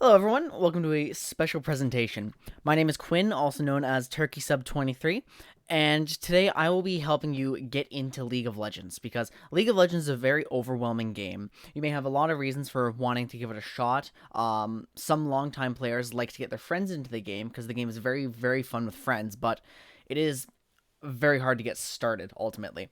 Hello everyone, welcome to a special presentation. My name is Quinn, also known as TurkeySub23, and today I will be helping you get into League of Legends, because League of Legends is a very overwhelming game. You may have a lot of reasons for wanting to give it a shot. Some longtime players like to get their friends into the game, because the game is very, very fun with friends, but it is very hard to get started, ultimately.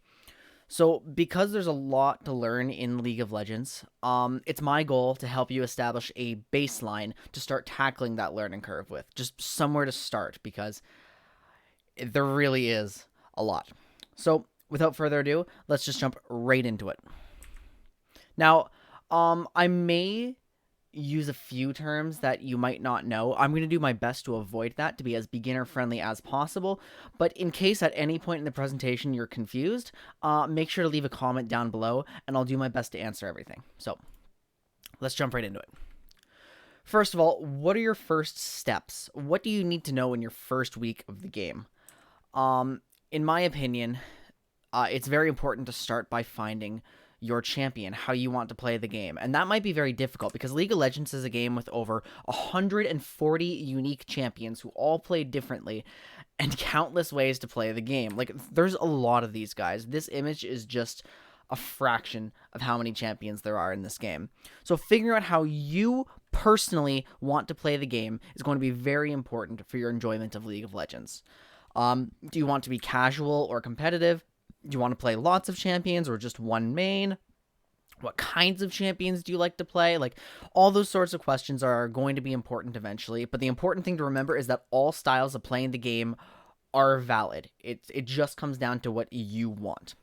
So, because there's a lot to learn in League of Legends, it's my goal to help you establish a baseline to start tackling that learning curve with. Just somewhere to start, because there really is a lot. So, without further ado, let's just jump right into it. Now, I may use a few terms that you might not know. I'm going to do my best to avoid that, to be as beginner friendly as possible. But in case at any point in the presentation you're confused, make sure to leave a comment down below, and I'll do my best to answer everything. So let's jump right into it. First of all, what are your first steps? What do you need to know in your first week of the game? In my opinion, it's very important to start by finding your champion, how you want to play the game. And that might be very difficult because League of Legends is a game with over 140 unique champions who all play differently and countless ways to play the game. Like, there's a lot of these guys. This image is just a fraction of how many champions there are in this game. So figuring out how you personally want to play the game is going to be very important for your enjoyment of League of Legends. Do you want to be casual or competitive? Do you want to play lots of champions or just one main? What kinds of champions do you like to play? Like, all those sorts of questions are going to be important eventually, but the important thing to remember is that all styles of playing the game are valid. It just comes down to what you want.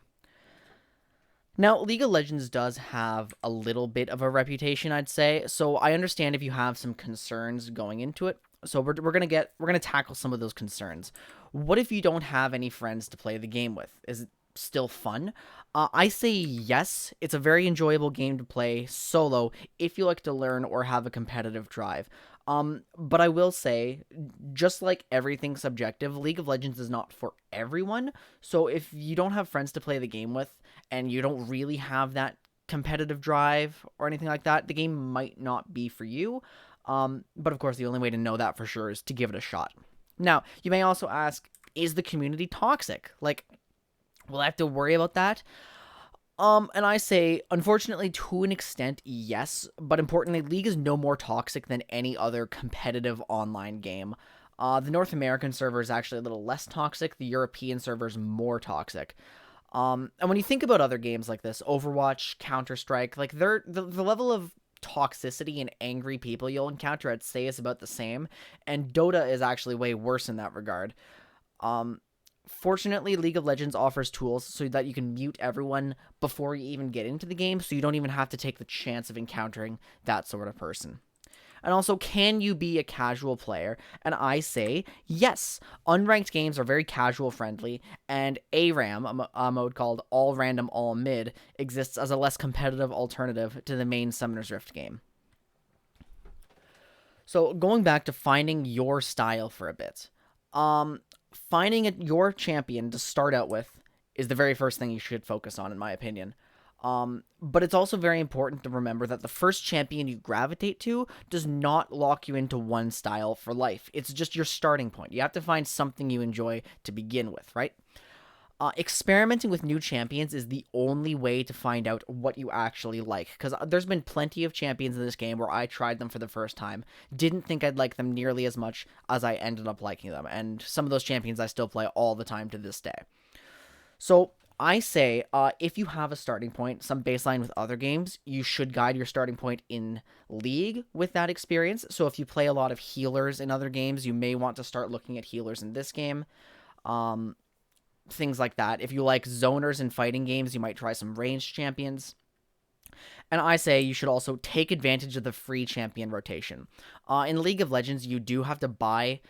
Now, League of Legends does have a little bit of a reputation, I'd say, so I understand if you have some concerns going into it. So we're gonna tackle some of those concerns. What if you don't have any friends to play the game with? Is it still fun? I say yes. It's a very enjoyable game to play solo if you like to learn or have a competitive drive. But I will say, just like everything subjective, League of Legends is not for everyone. So if you don't have friends to play the game with and you don't really have that competitive drive or anything like that, the game might not be for you. But of course, the only way to know that for sure is to give it a shot. Now, you may also ask, is the community toxic? Like, will I have to worry about that? And I say, unfortunately, to an extent, yes. But importantly, League is no more toxic than any other competitive online game. The North American server is actually a little less toxic. The European server is more toxic. And when you think about other games like this, Overwatch, Counter-Strike, like the level of toxicity and angry people you'll encounter, I'd say, is about the same. And Dota is actually way worse in that regard. Fortunately, League of Legends offers tools so that you can mute everyone before you even get into the game, so you don't even have to take the chance of encountering that sort of person. And also, can you be a casual player? And I say yes. Unranked games are very casual friendly, and ARAM, a mode called All Random All Mid, exists as a less competitive alternative to the main Summoner's Rift game. So going back to finding your style for a bit. Finding your champion to start out with is the very first thing you should focus on, in my opinion. But it's also very important to remember that the first champion you gravitate to does not lock you into one style for life. It's just your starting point. You have to find something you enjoy to begin with, right? Experimenting with new champions is the only way to find out what you actually like, because there's been plenty of champions in this game where I tried them for the first time, didn't think I'd like them nearly as much as I ended up liking them, and some of those champions I still play all the time to this day. So I say, if you have a starting point, some baseline with other games, you should guide your starting point in League with that experience. So if you play a lot of healers in other games, you may want to start looking at healers in this game. Things like that. If you like zoners in fighting games, you might try some ranged champions. And I say you should also take advantage of the free champion rotation. In League of Legends, you do have to buy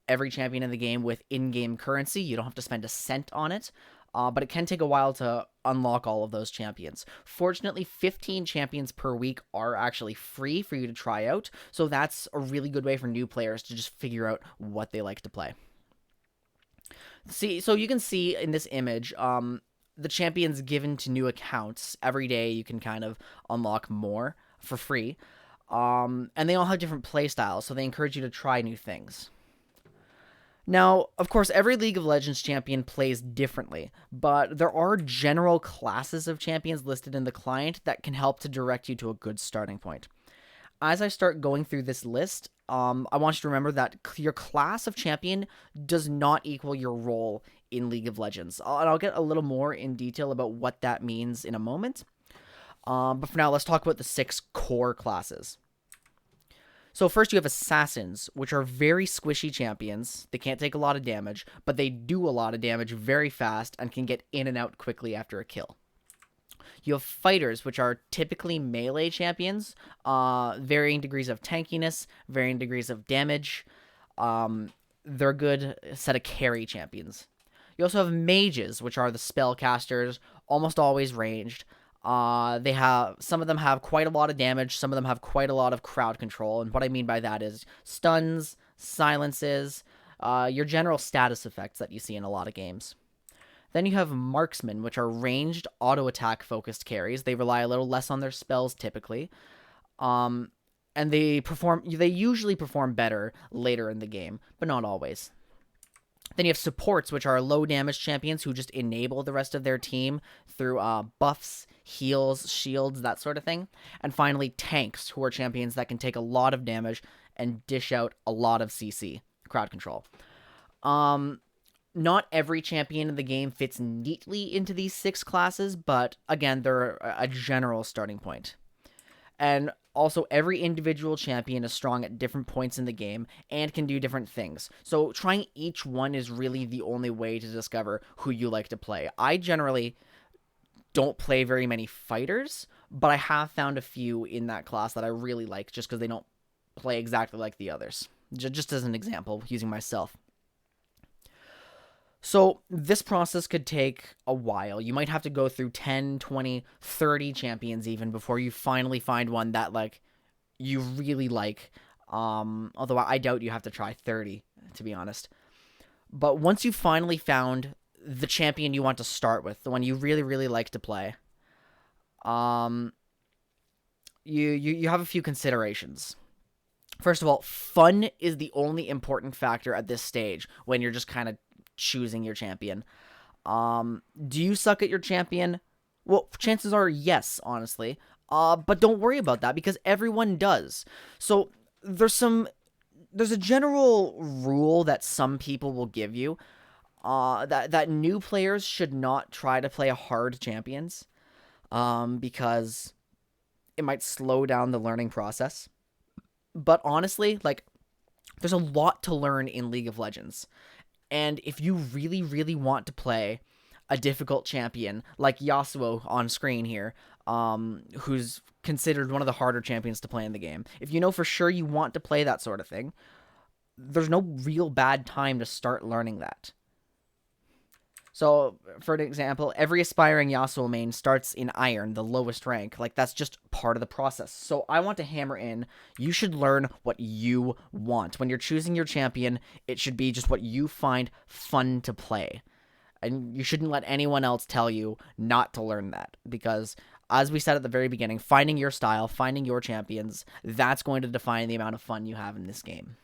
every champion in the game with in-game currency. You don't have to spend a cent on it, but it can take a while to unlock all of those champions. Fortunately, 15 champions per week are actually free for you to try out, so that's a really good way for new players to just figure out what they like to play. So you can see in this image, the champions given to new accounts every day. You can kind of unlock more for free. And they all have different play styles, so they encourage you to try new things. Now, of course, every League of Legends champion plays differently, but there are general classes of champions listed in the client that can help to direct you to a good starting point. As I start going through this list, I want you to remember that your class of champion does not equal your role in League of Legends. And I'll get a little more in detail about what that means in a moment. But for now, let's talk about the 6 core classes. So first you have Assassins, which are very squishy champions. They can't take a lot of damage, but they do a lot of damage very fast and can get in and out quickly after a kill. You have Fighters, which are typically melee champions, varying degrees of tankiness, varying degrees of damage. They're a good set of carry champions. You also have Mages, which are the spellcasters, almost always ranged. They have, some of them have quite a lot of damage, some of them have quite a lot of crowd control, and what I mean by that is stuns, silences, your general status effects that you see in a lot of games. Then you have Marksmen, which are ranged, auto-attack focused carries. They rely a little less on their spells typically, and they usually perform better later in the game, but not always. Then you have Supports, which are low damage champions who just enable the rest of their team through buffs, heals, shields, that sort of thing. And finally, Tanks, who are champions that can take a lot of damage and dish out a lot of CC, crowd control. Not every champion in the game fits neatly into these 6 classes, but again, they're a general starting point. And also, every individual champion is strong at different points in the game and can do different things. So trying each one is really the only way to discover who you like to play. I generally don't play very many fighters, but I have found a few in that class that I really like just because they don't play exactly like the others. Just as an example, using myself. So this process could take a while. You might have to go through 10, 20, 30 champions even before you finally find one that like you really like. Although I doubt you have to try 30, to be honest. But once you finally found the champion you want to start with, the one you really, really like to play, you have a few considerations. First of all, fun is the only important factor at this stage when you're just kind of choosing your champion. Do you suck at your champion? Well, chances are yes, honestly. But don't worry about that because everyone does. So there's a general rule that some people will give you, that new players should not try to play hard champions, because it might slow down the learning process. But honestly, like, there's a lot to learn in League of Legends. And if you really, really want to play a difficult champion, like Yasuo on screen here, who's considered one of the harder champions to play in the game, if you know for sure you want to play that sort of thing, there's no real bad time to start learning that. So, for an example, every aspiring Yasuo main starts in Iron, the lowest rank. Like, that's just part of the process. So, I want to hammer in, you should learn what you want. When you're choosing your champion, it should be just what you find fun to play. And you shouldn't let anyone else tell you not to learn that. Because, as we said at the very beginning, finding your style, finding your champions, that's going to define the amount of fun you have in this game.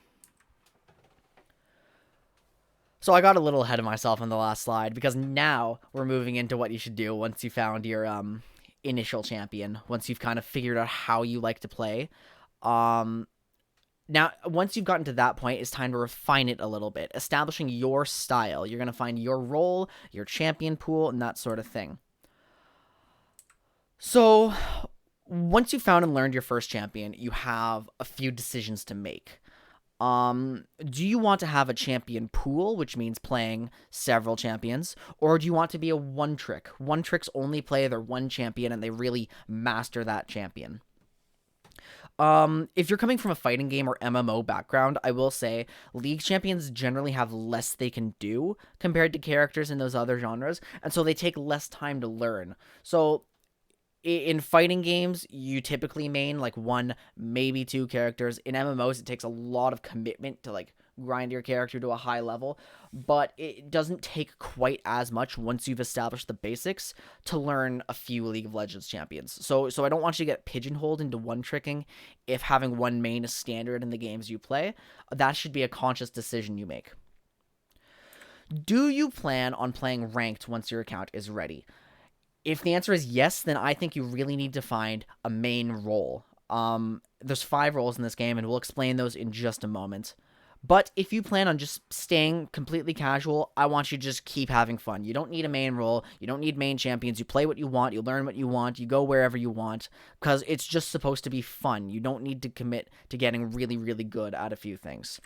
So I got a little ahead of myself on the last slide because now we're moving into what you should do once you found your initial champion, once you've kind of figured out how you like to play. Now, once you've gotten to that point, it's time to refine it a little bit, establishing your style. You're going to find your role, your champion pool, and that sort of thing. So once you've found and learned your first champion, you have a few decisions to make. Do you want to have a champion pool, which means playing several champions, or do you want to be a one-trick? One-tricks only play their one champion, and they really master that champion. If you're coming from a fighting game or MMO background, I will say League champions generally have less they can do compared to characters in those other genres, and so they take less time to learn. So in fighting games, you typically main like 1, maybe 2 characters. In MMOs, it takes a lot of commitment to like grind your character to a high level, but it doesn't take quite as much once you've established the basics to learn a few League of Legends champions. So I don't want you to get pigeonholed into one tricking if having one main is standard in the games you play. That should be a conscious decision you make. Do you plan on playing ranked once your account is ready? If the answer is yes, then I think you really need to find a main role. There's 5 roles in this game, and we'll explain those in just a moment. But if you plan on just staying completely casual, I want you to just keep having fun. You don't need a main role. You don't need main champions. You play what you want. You learn what you want. You go wherever you want, because it's just supposed to be fun. You don't need to commit to getting really, really good at a few things.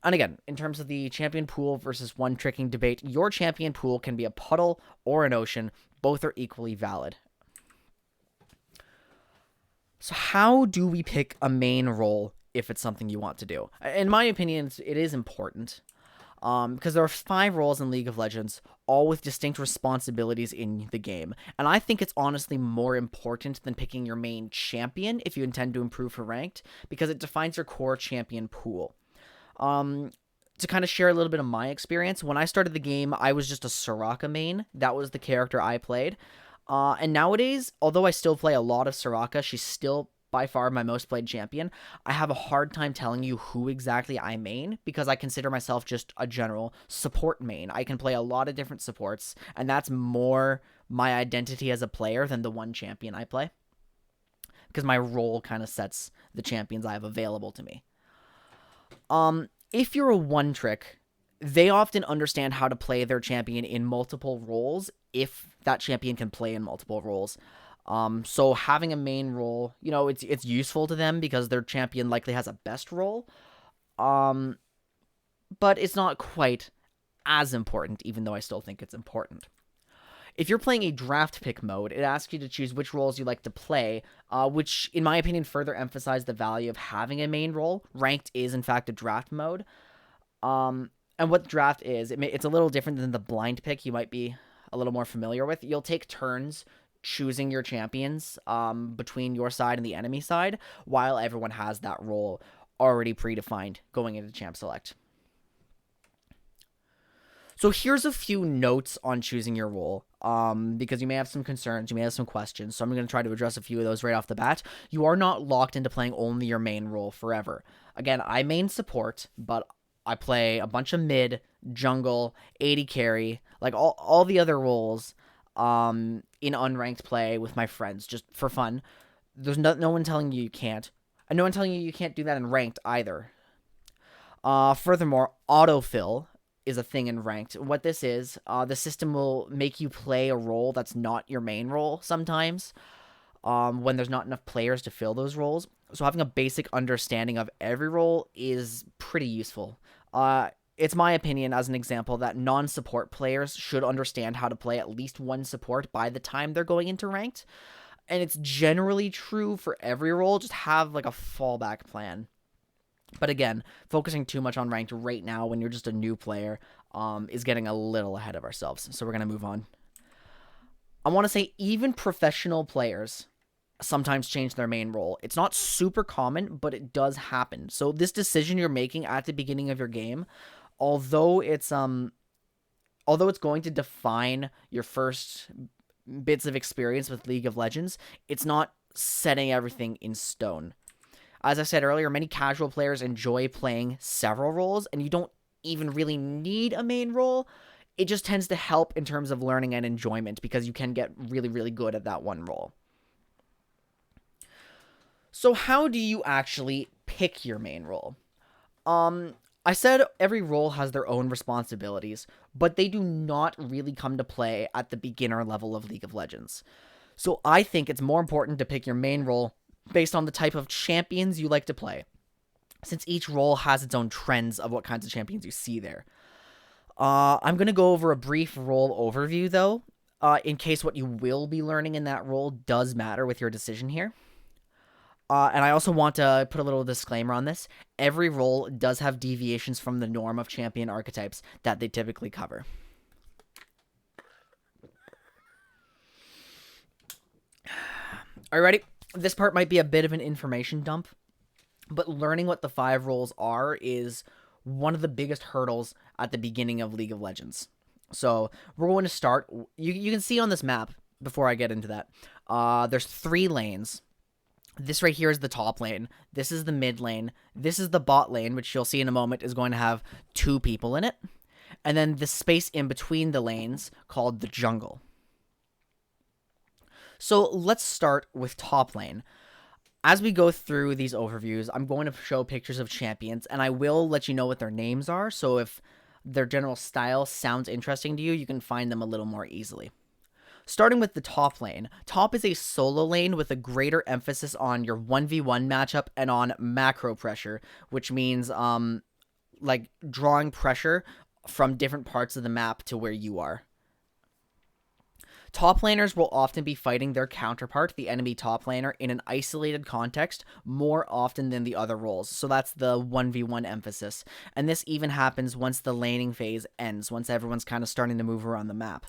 And again, in terms of the champion pool versus one tricking debate, your champion pool can be a puddle or an ocean. Both are equally valid. So how do we pick a main role if it's something you want to do? In my opinion, it is important because there are 5 roles in League of Legends, all with distinct responsibilities in the game. And I think it's honestly more important than picking your main champion if you intend to improve for ranked, because it defines your core champion pool. To kind of share a little bit of my experience, when I started the game, I was just a Soraka main. That was the character I played. And nowadays, although I still play a lot of Soraka, she's still by far my most played champion. I have a hard time telling you who exactly I main because I consider myself just a general support main. I can play a lot of different supports, and that's more my identity as a player than the one champion I play, because my role kind of sets the champions I have available to me. If you're a one trick, they often understand how to play their champion in multiple roles if that champion can play in multiple roles. So having a main role, it's useful to them because their champion likely has a best role. But it's not quite as important, even though I still think it's important. If you're playing a draft pick mode, it asks you to choose which roles you like to play, which, in my opinion, further emphasize the value of having a main role. Ranked is, in fact, a draft mode. And what draft is, it's a little different than the blind pick you might be a little more familiar with. You'll take turns choosing your champions between your side and the enemy side, while everyone has that role already predefined going into Champ Select. So here's a few notes on choosing your role, because you may have some concerns, you may have some questions, so I'm going to try to address a few of those right off the bat. You are not locked into playing only your main role forever. Again, I main support, but I play a bunch of mid, jungle, AD carry, like all the other roles in unranked play with my friends, just for fun. There's no one telling you can't, and no one telling you can't do that in ranked either. Furthermore, autofill is a thing in ranked. What this is, the system will make you play a role that's not your main role sometimes, when there's not enough players to fill those roles. So having a basic understanding of every role is pretty useful. It's my opinion, as an example, that non-support players should understand how to play at least one support by the time they're going into ranked. And it's generally true for every role. Just have like a fallback plan. But again, focusing too much on ranked right now when you're just a new player is getting a little ahead of ourselves. So we're going to move on. I want to say even professional players sometimes change their main role. It's not super common, but it does happen. So this decision you're making at the beginning of your game, although it's going to define your first bits of experience with League of Legends, it's not setting everything in stone. As I said earlier, many casual players enjoy playing several roles, and you don't even really need a main role. It just tends to help in terms of learning and enjoyment because you can get really, really good at that one role. So how do you actually pick your main role? I said every role has their own responsibilities, but they do not really come to play at the beginner level of League of Legends. So I think it's more important to pick your main role based on the type of champions you like to play, since each role has its own trends of what kinds of champions you see there. I'm going to go over a brief role overview, though, in case what you will be learning in that role does matter with your decision here. And I also want to put a little disclaimer on this. Every role does have deviations from the norm of champion archetypes that they typically cover. Are you ready? This part might be a bit of an information dump, but learning what the 5 roles are is one of the biggest hurdles at the beginning of League of Legends. So we're going to start. You can see on this map before I get into that. There's 3 lanes. This right here is the top lane. This is the mid lane. This is the bot lane, which you'll see in a moment is going to have 2 people in it. And then the space in between the lanes called the jungle. So let's start with top lane. As we go through these overviews, I'm going to show pictures of champions, and I will let you know what their names are, so if their general style sounds interesting to you, you can find them a little more easily. Starting with the top lane. Top is a solo lane with a greater emphasis on your 1v1 matchup and on macro pressure, which means like drawing pressure from different parts of the map to where you are. Top laners will often be fighting their counterpart, the enemy top laner, in an isolated context more often than the other roles. So that's the 1v1 emphasis. And this even happens once the laning phase ends, once everyone's kind of starting to move around the map.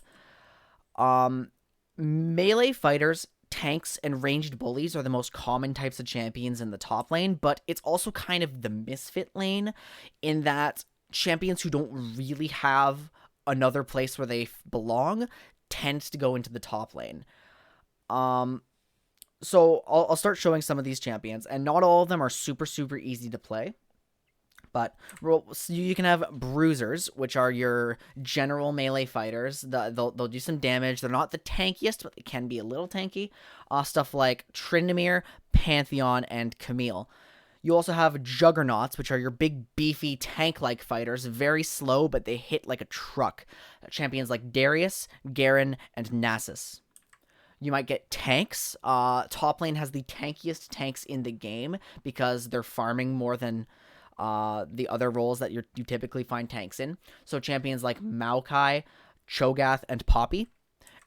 Melee fighters, tanks, and ranged bullies are the most common types of champions in the top lane, but it's also kind of the misfit lane in that champions who don't really have another place where they belong tends to go into the top lane. So I'll start showing some of these champions, and not all of them are super easy to play. But you can have bruisers, which are your general melee fighters. They'll do some damage. They're not the tankiest, but they can be a little tanky. Stuff like Tryndamere, Pantheon, and Camille. You also have juggernauts, which are your big, beefy, tank-like fighters. Very slow, but they hit like a truck. Champions like Darius, Garen, and Nasus. You might get tanks. Top lane has the tankiest tanks in the game because they're farming more than the other roles that you typically find tanks in. So champions like Maokai, Cho'Gath, and Poppy.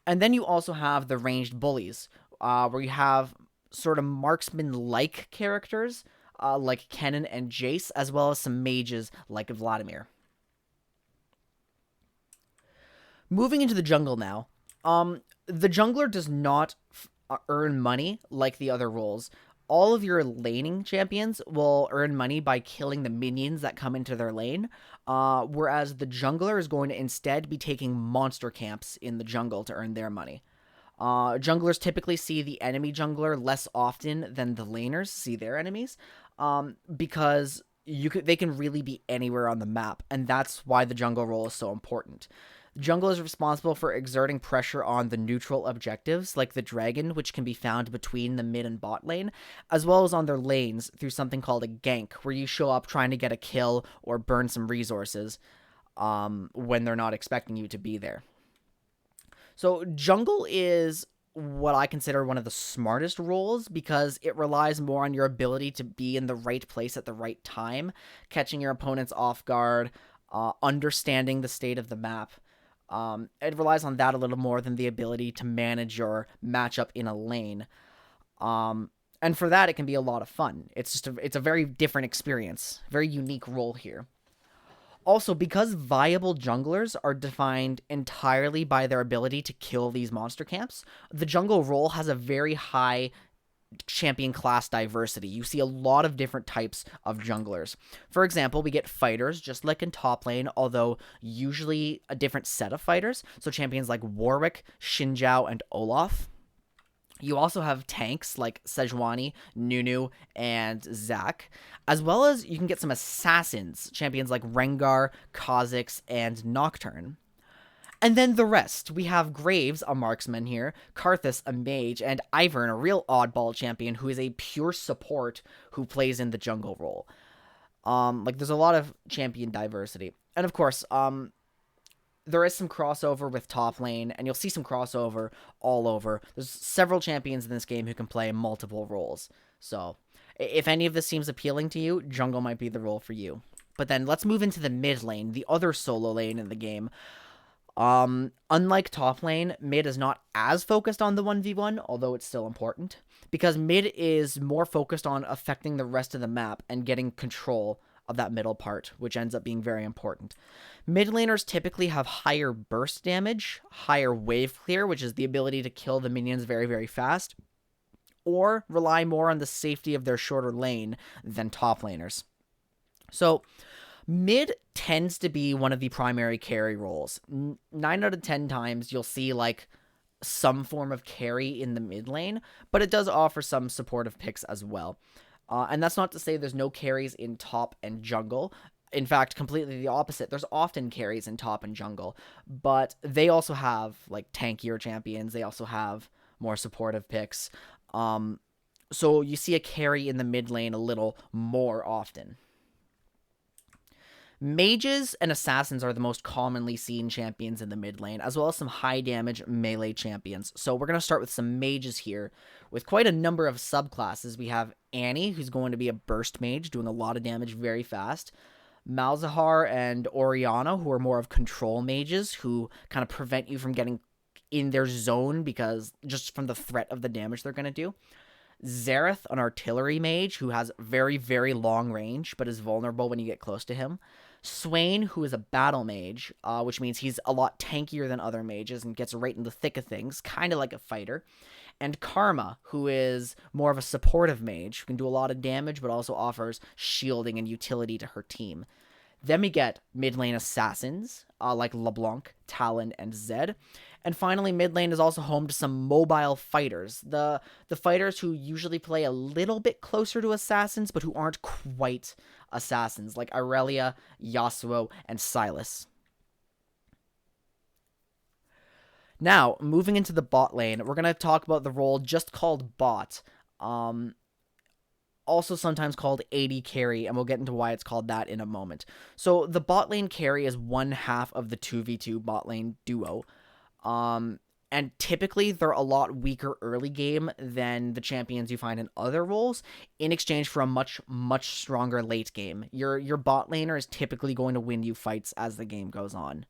And then you also have the ranged bullies, where you have sort of marksman-like characters, like Kennen and Jace, as well as some mages like Vladimir. Moving into the jungle now. The jungler does not earn money like the other roles. All of your laning champions will earn money by killing the minions that come into their lane, whereas the jungler is going to instead be taking monster camps in the jungle to earn their money. Junglers typically see the enemy jungler less often than the laners see their enemies, because they can really be anywhere on the map, and that's why the jungle role is so important. Jungle is responsible for exerting pressure on the neutral objectives, like the dragon, which can be found between the mid and bot lane, as well as on their lanes through something called a gank, where you show up trying to get a kill or burn some resources when they're not expecting you to be there. So jungle is what I consider one of the smartest roles because it relies more on your ability to be in the right place at the right time, catching your opponents off guard, understanding the state of the map. It relies on that a little more than the ability to manage your matchup in a lane. And for that, it can be a lot of fun. It's a very different experience, very unique role here. Also, because viable junglers are defined entirely by their ability to kill these monster camps, the jungle role has a very high champion class diversity. You see a lot of different types of junglers. For example, we get fighters, just like in top lane, although usually a different set of fighters. So champions like Warwick, Xin Zhao, and Olaf. You also have tanks like Sejuani, Nunu, and Zac, as well as you can get some assassins, champions like Rengar, Kha'Zix, and Nocturne. And then the rest. We have Graves, a marksman here, Karthus, a mage, and Ivern, a real oddball champion who is a pure support who plays in the jungle role. There's a lot of champion diversity. And of course, there is some crossover with top lane, and you'll see some crossover all over. There's several champions in this game who can play multiple roles. So, if any of this seems appealing to you, jungle might be the role for you. But then, let's move into the mid lane, the other solo lane in the game. Unlike top lane, mid is not as focused on the 1v1, although it's still important, because mid is more focused on affecting the rest of the map and getting control of that middle part, which ends up being very important. Mid laners typically have higher burst damage, higher wave clear, which is the ability to kill the minions very fast, or rely more on the safety of their shorter lane than top laners. So, Mid tends to be one of the primary carry roles. 9 out of 10 times you'll see like some form of carry in the mid lane, but it does offer some supportive picks as well. And that's not to say there's no carries in top and jungle. In fact, completely the opposite. There's often carries in top and jungle, but they also have like tankier champions. They also have more supportive picks. So you see a carry in the mid lane a little more often. Mages and assassins are the most commonly seen champions in the mid lane, as well as some high damage melee champions. So we're going to start with some mages here, with quite a number of subclasses. We have Annie, who's going to be a burst mage, doing a lot of damage very fast. Malzahar and Oriana, who are more of control mages, who kind of prevent you from getting in their zone because just from the threat of the damage they're going to do. Xerath, an artillery mage who has very, very long range, but is vulnerable when you get close to him. Swain, who is a battle mage, which means he's a lot tankier than other mages and gets right in the thick of things, kind of like a fighter. And Karma, who is more of a supportive mage, who can do a lot of damage, but also offers shielding and utility to her team. Then we get mid lane assassins, like LeBlanc, Talon, and Zed. And finally, mid lane is also home to some mobile fighters. The fighters who usually play a little bit closer to assassins, but who aren't quite assassins, like Aurelia, Yasuo, and Sylas. Now, moving into the bot lane, we're going to talk about the role just called bot. Also sometimes called AD carry, and we'll get into why it's called that in a moment. So the bot lane carry is one half of the 2v2 bot lane duo. And typically they're a lot weaker early game than the champions you find in other roles, in exchange for a much, much stronger late game. Your bot laner is typically going to win you fights as the game goes on.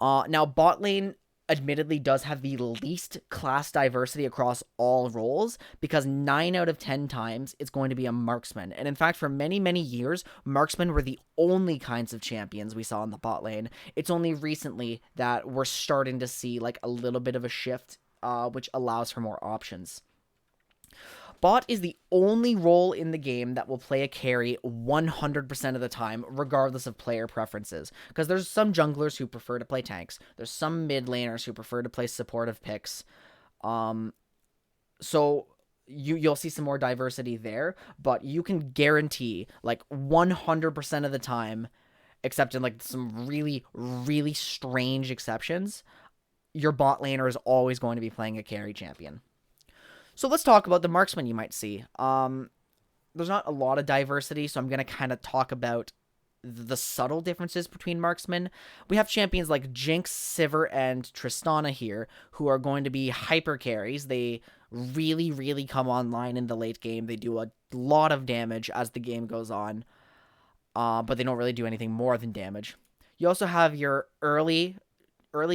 Now, bot lane admittedly does have the least class diversity across all roles, because 9 out of 10 times it's going to be a marksman. And in fact, for many, many years, marksmen were the only kinds of champions we saw in the bot lane. It's only recently that we're starting to see like a little bit of a shift, which allows for more options. Bot is the only role in the game that will play a carry 100% of the time, regardless of player preferences. Because there's some junglers who prefer to play tanks. There's some mid laners who prefer to play supportive picks. So you'll see some more diversity there, but you can guarantee like 100% of the time, except in like some really, really strange exceptions, your bot laner is always going to be playing a carry champion. So let's talk about the marksman you might see. There's not a lot of diversity, so I'm going to kind of talk about the subtle differences between marksmen. We have champions like Jinx, Sivir, and Tristana here, who are going to be hyper carries. They really, really come online in the late game. They do a lot of damage as the game goes on, but they don't really do anything more than damage. You also have your early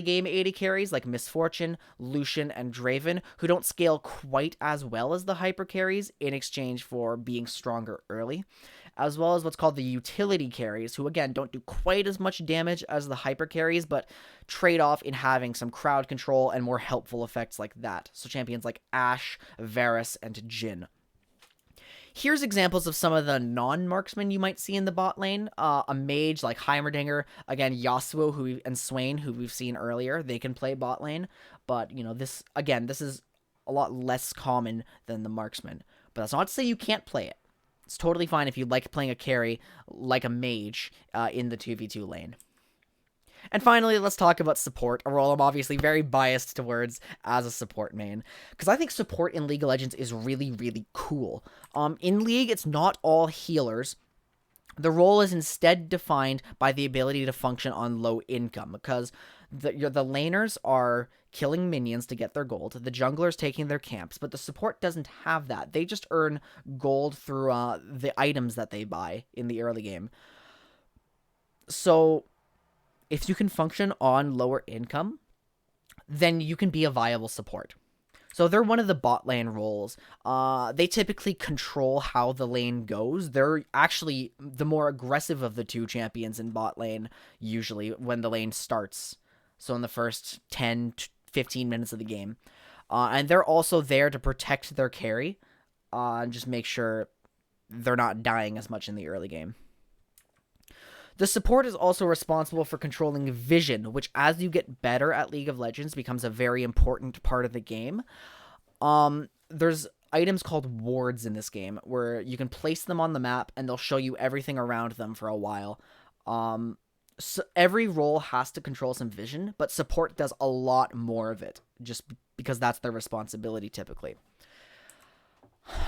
game AD carries like Misfortune, Lucian, and Draven, who don't scale quite as well as the hyper carries in exchange for being stronger early, as well as what's called the utility carries, who again don't do quite as much damage as the hyper carries, but trade off in having some crowd control and more helpful effects like that. So champions like Ashe, Varus, and Jhin. Here's examples of some of the non-marksmen you might see in the bot lane. A mage like Heimerdinger, again, Yasuo and Swain, who we've seen earlier, they can play bot lane. But, you know, this is a lot less common than the marksman. But that's not to say you can't play it. It's totally fine if you like playing a carry like a mage in the 2v2 lane. And finally, let's talk about support, a role I'm obviously very biased towards as a support main, because I think support in League of Legends is really, really cool. In League, it's not all healers. The role is instead defined by the ability to function on low income, because the laners are killing minions to get their gold, the junglers taking their camps, but the support doesn't have that. They just earn gold through the items that they buy in the early game. So if you can function on lower income, then you can be a viable support. So they're one of the bot lane roles. They typically control how the lane goes. They're actually the more aggressive of the two champions in bot lane, usually, when the lane starts. So in the first 10 to 15 minutes of the game. And they're also there to protect their carry, and just make sure they're not dying as much in the early game. The support is also responsible for controlling vision, which as you get better at League of Legends becomes a very important part of the game. There's items called wards in this game where you can place them on the map and they'll show you everything around them for a while. So every role has to control some vision, but support does a lot more of it just because that's their responsibility typically.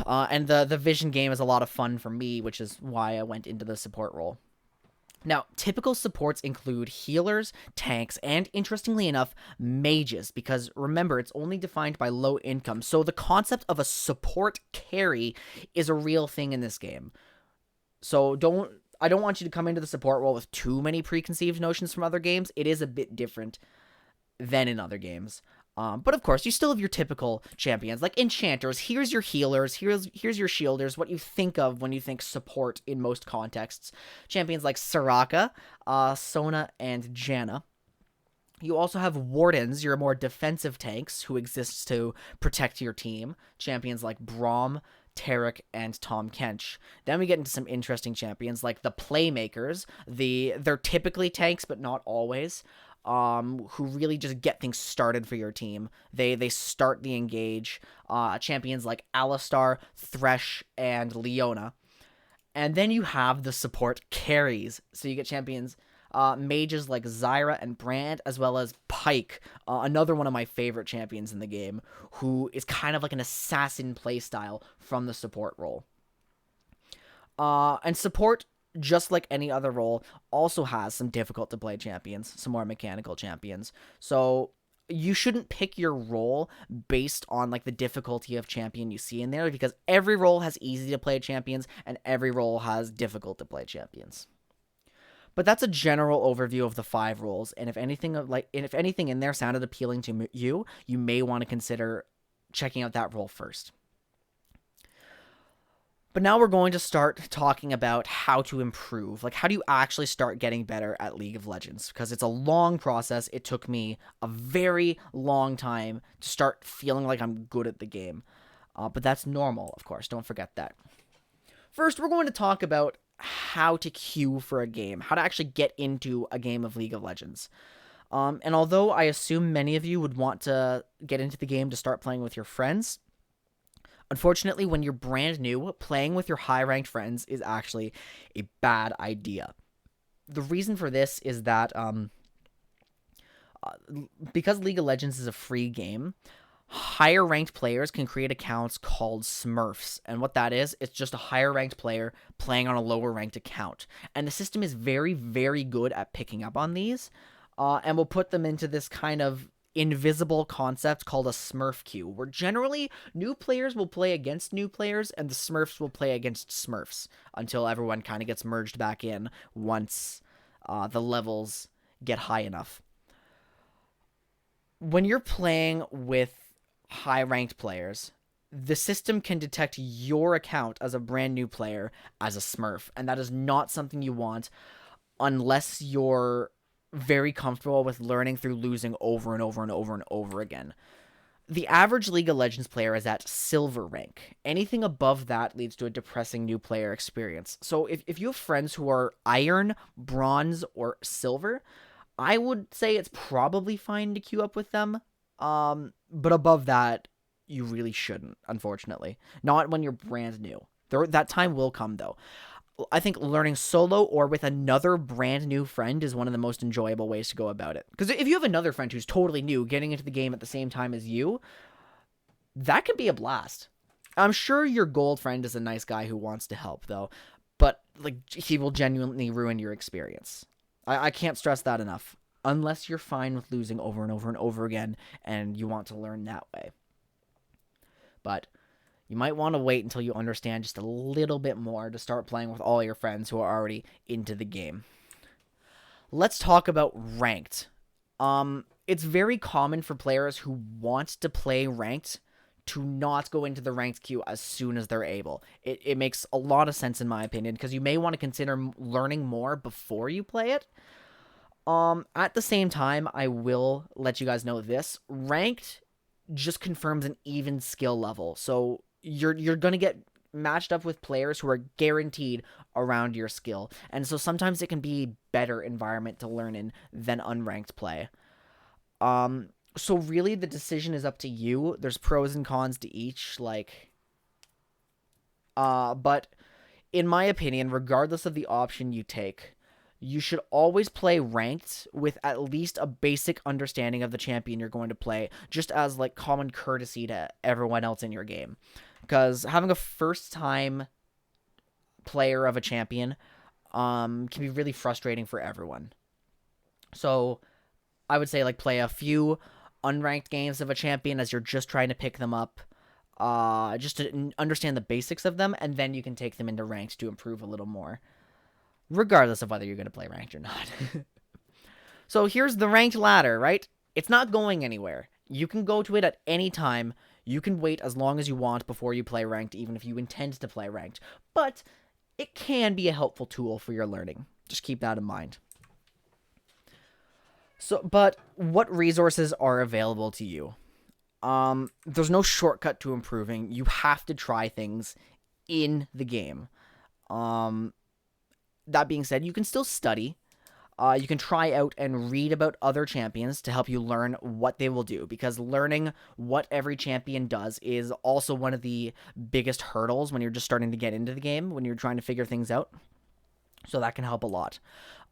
And the vision game is a lot of fun for me, which is why I went into the support role. Now, typical supports include healers, tanks, and interestingly enough, mages, because remember, it's only defined by low income, so the concept of a support carry is a real thing in this game. So I don't want you to come into the support role with too many preconceived notions from other games. It is a bit different than in other games. But of course, you still have your typical champions, like enchanters. Here's your healers. Here's your shielders. What you think of when you think support in most contexts. Champions like Soraka, Sona, and Janna. You also have wardens, your more defensive tanks who exists to protect your team. Champions like Braum, Tarek, and Tom Kench. Then we get into some interesting champions like the playmakers. They're typically tanks, but not always. Who really just get things started for your team. They start the engage. Champions like Alistar, Thresh, and Leona. And then you have the support carries. So you get champions, mages like Zyra and Brand, as well as Pyke, another one of my favorite champions in the game, who is kind of like an assassin playstyle from the support role. And support, just like any other role, also has some difficult to play champions, some more mechanical champions. So you shouldn't pick your role based on like the difficulty of champion you see in there, because every role has easy to play champions and every role has difficult to play champions. But that's a general overview of the 5 roles, and if anything in there sounded appealing to you, you may want to consider checking out that role first. But now we're going to start talking about how to improve. Like, how do you actually start getting better at League of Legends? Because it's a long process. It took me a very long time to start feeling like I'm good at the game. But that's normal, of course. Don't forget that. First, we're going to talk about how to queue for a game, how to actually get into a game of League of Legends. And although I assume many of you would want to get into the game to start playing with your friends, unfortunately, when you're brand new, playing with your high-ranked friends is actually a bad idea. The reason for this is that because League of Legends is a free game, higher-ranked players can create accounts called Smurfs. And what that is, it's just a higher-ranked player playing on a lower-ranked account. And the system is very, very good at picking up on these, and will put them into this kind of invisible concept called a Smurf queue, where generally new players will play against new players and the Smurfs will play against Smurfs until everyone kind of gets merged back in once the levels get high enough. When you're playing with high-ranked players, the system can detect your account as a brand new player as a Smurf, and that is not something you want unless you're very comfortable with learning through losing over and over and over and over again. The average League of Legends player is at silver rank. Anything above that leads to a depressing new player experience. So if you have friends who are iron, bronze, or silver, I would say it's probably fine to queue up with them. But above that, you really shouldn't, unfortunately. Not when you're brand new. That time will come, though. I think learning solo or with another brand new friend is one of the most enjoyable ways to go about it. Because if you have another friend who's totally new, getting into the game at the same time as you, that can be a blast. I'm sure your gold friend is a nice guy who wants to help, though. But like, he will genuinely ruin your experience. I can't stress that enough. Unless you're fine with losing over and over and over again, and you want to learn that way. But you might want to wait until you understand just a little bit more to start playing with all your friends who are already into the game. Let's talk about ranked. It's very common for players who want to play ranked to not go into the ranked queue as soon as they're able. It makes a lot of sense in my opinion, because you may want to consider learning more before you play it. At the same time, I will let you guys know this. Ranked just confirms an even skill level. So you're going to get matched up with players who are guaranteed around your skill. And so sometimes it can be a better environment to learn in than unranked play. So really the decision is up to you. There's pros and cons to each, but in my opinion, regardless of the option you take, you should always play ranked with at least a basic understanding of the champion you're going to play, just as like common courtesy to everyone else in your game. Because having a first time player of a champion can be really frustrating for everyone. So I would say like play a few unranked games of a champion as you're just trying to pick them up, just to understand the basics of them, and then you can take them into ranked to improve a little more, regardless of whether you're going to play ranked or not. So here's the ranked ladder, right? It's not going anywhere. You can go to it at any time. You can wait as long as you want before you play ranked, even if you intend to play ranked. But it can be a helpful tool for your learning. Just keep that in mind. But what resources are available to you? There's no shortcut to improving. You have to try things in the game. That being said, you can still study. You can try out and read about other champions to help you learn what they will do, because learning what every champion does is also one of the biggest hurdles when you're just starting to get into the game, when you're trying to figure things out. So that can help a lot.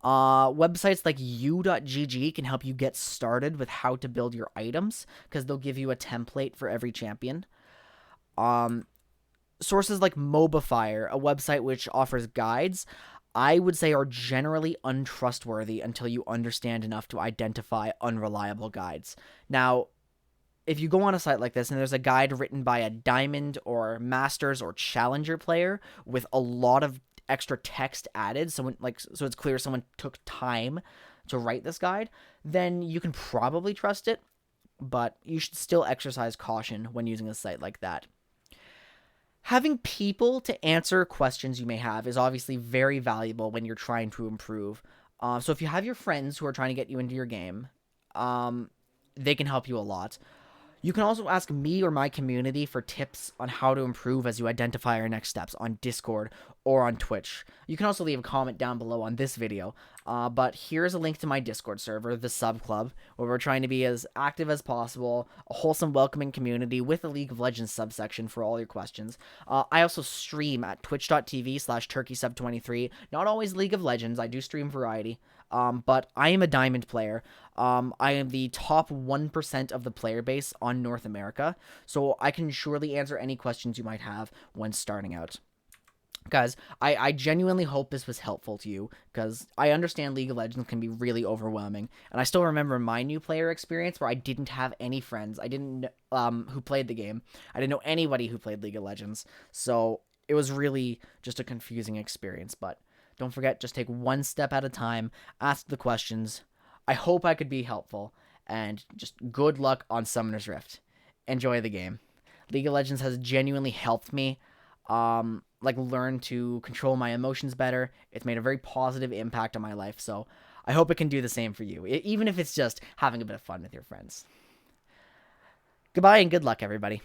Websites like u.gg can help you get started with how to build your items, because they'll give you a template for every champion. Sources like Mobifire, a website which offers guides, I would say are generally untrustworthy until you understand enough to identify unreliable guides. Now, if you go on a site like this and there's a guide written by a Diamond or Masters or Challenger player with a lot of extra text added, so it's clear someone took time to write this guide, then you can probably trust it, but you should still exercise caution when using a site like that. Having people to answer questions you may have is obviously very valuable when you're trying to improve. So if you have your friends who are trying to get you into your game, they can help you a lot. You can also ask me or my community for tips on how to improve as you identify your next steps on Discord or on Twitch. You can also leave a comment down below on this video, but here's a link to my Discord server, the Sub Club, where we're trying to be as active as possible, a wholesome, welcoming community with a League of Legends subsection for all your questions. I also stream at twitch.tv/turkeysub23. Not always League of Legends, I do stream variety. But I am a Diamond player. I am the top 1% of the player base on North America, so I can surely answer any questions you might have when starting out. Guys, I genuinely hope this was helpful to you, because I understand League of Legends can be really overwhelming, and I still remember my new player experience where I didn't have any friends. I didn't, who played the game. I didn't know anybody who played League of Legends, so it was really just a confusing experience, but don't forget, just take one step at a time, ask the questions. I hope I could be helpful, and just good luck on Summoner's Rift. Enjoy the game. League of Legends has genuinely helped me, learn to control my emotions better. It's made a very positive impact on my life, so I hope it can do the same for you, even if it's just having a bit of fun with your friends. Goodbye and good luck, everybody.